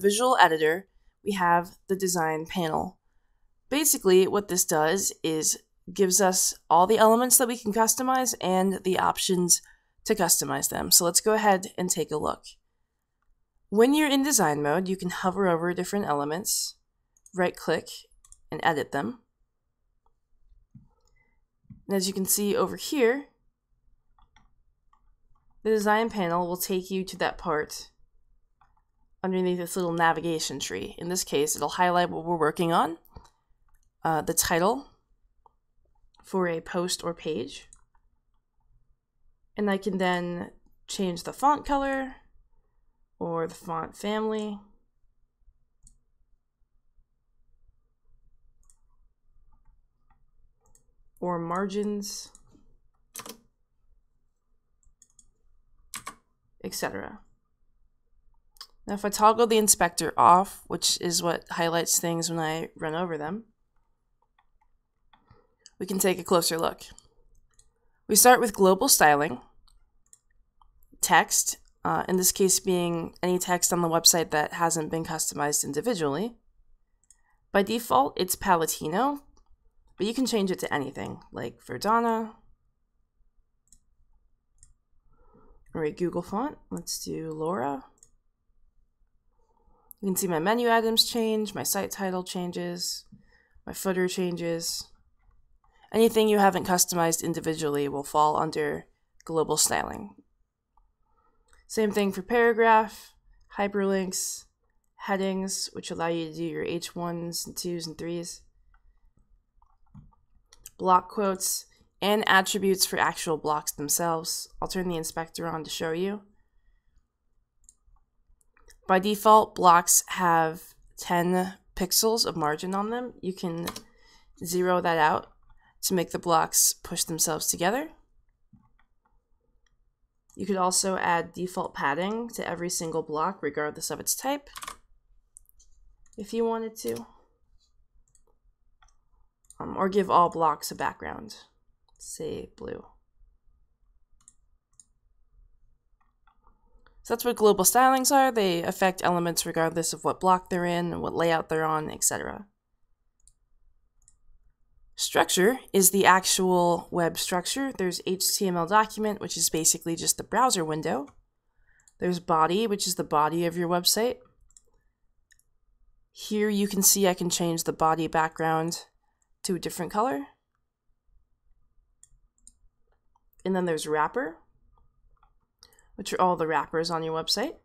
visual editor, we have the design panel. Basically, what this does is gives us all the elements that we can customize and the options to customize them. So let's go ahead and take a look. When you're in design mode, you can hover over different elements, right-click, and edit them. And as you can see over here, the design panel will take you to that part underneath this little navigation tree. In this case, it'll highlight what we're working on, the title for a post or page, and I can then change the font color or the font family, or margins, etc. Now if I toggle the inspector off, which is what highlights things when I run over them, we can take a closer look. We start with global styling, text, in this case being any text on the website that hasn't been customized individually. By default, it's Palatino, but you can change it to anything, like Verdana, or a Google font. Let's do Laura. You can see my menu items change, my site title changes, my footer changes. Anything you haven't customized individually will fall under global styling. Same thing for paragraph, hyperlinks, headings, which allow you to do your H1s and 2s and 3s, block quotes, and attributes for actual blocks themselves. I'll turn the inspector on to show you. By default, blocks have 10 pixels of margin on them. You can zero that out to make the blocks push themselves together. You could also add default padding to every single block, regardless of its type, if you wanted to. Or give all blocks a background, say blue. So that's what global stylings are. They affect elements regardless of what block they're in and what layout they're on, etc. Structure is the actual web structure. There's HTML document, which is basically just the browser window. There's body, which is the body of your website. Here you can see I can change the body background to a different color. And then there's wrapper, which are all the wrappers on your website.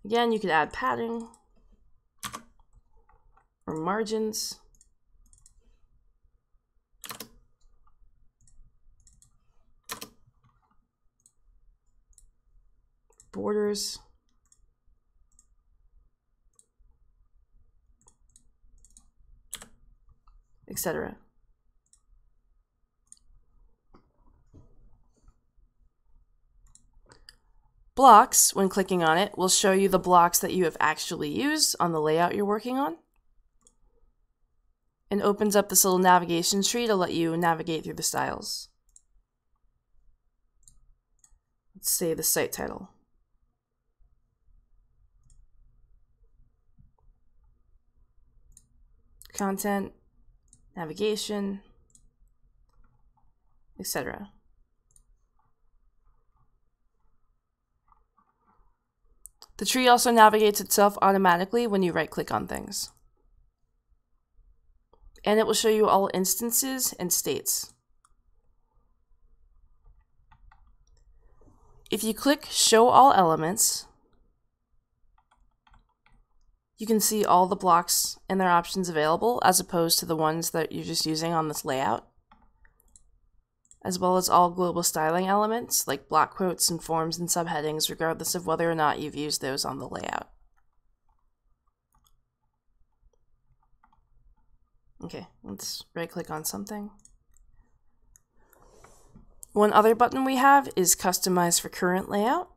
Again, you could add padding or margins. Borders. Etc. Blocks, when clicking on it, will show you the blocks that you have actually used on the layout you're working on, and opens up this little navigation tree to let you navigate through the styles. Let's say the site title. Content, navigation, etc. The tree also navigates itself automatically when you right-click on things. And it will show you all instances and states. If you click Show All Elements, you can see all the blocks and their options available, as opposed to the ones that you're just using on this layout, as well as all global styling elements like block quotes and forms and subheadings, regardless of whether or not you've used those on the layout. Okay, let's right-click on something. One other button we have is Customize for Current Layout.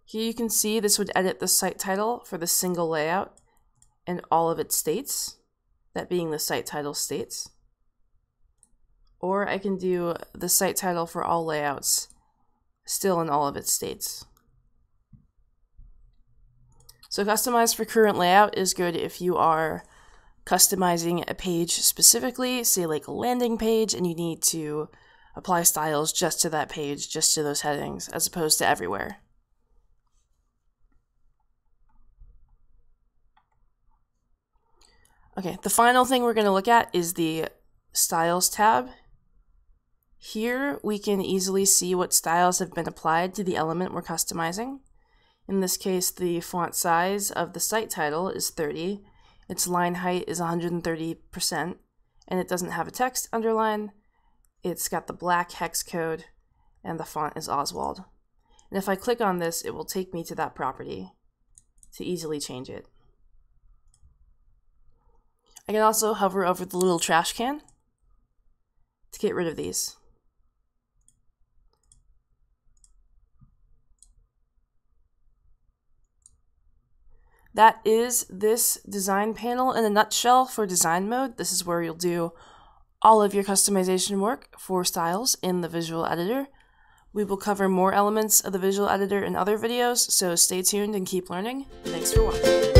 Here you can see this would edit the site title for the single layout and all of its states, that being the site title states. Or I can do the site title for all layouts still in all of its states. So customize for current layout is good if you are customizing a page specifically, say like a landing page, and you need to apply styles just to that page, just to those headings, as opposed to everywhere. Okay, the final thing we're going to look at is the Styles tab. Here we can easily see what styles have been applied to the element we're customizing. In this case, the font size of the site title is 30, its line height is 130%, and it doesn't have a text underline. It's got the black hex code, and the font is Oswald. And if I click on this, it will take me to that property to easily change it. I can also hover over the little trash can to get rid of these. That is this design panel in a nutshell for design mode. This is where you'll do all of your customization work for styles in the visual editor. We will cover more elements of the visual editor in other videos, so stay tuned and keep learning. Thanks for watching.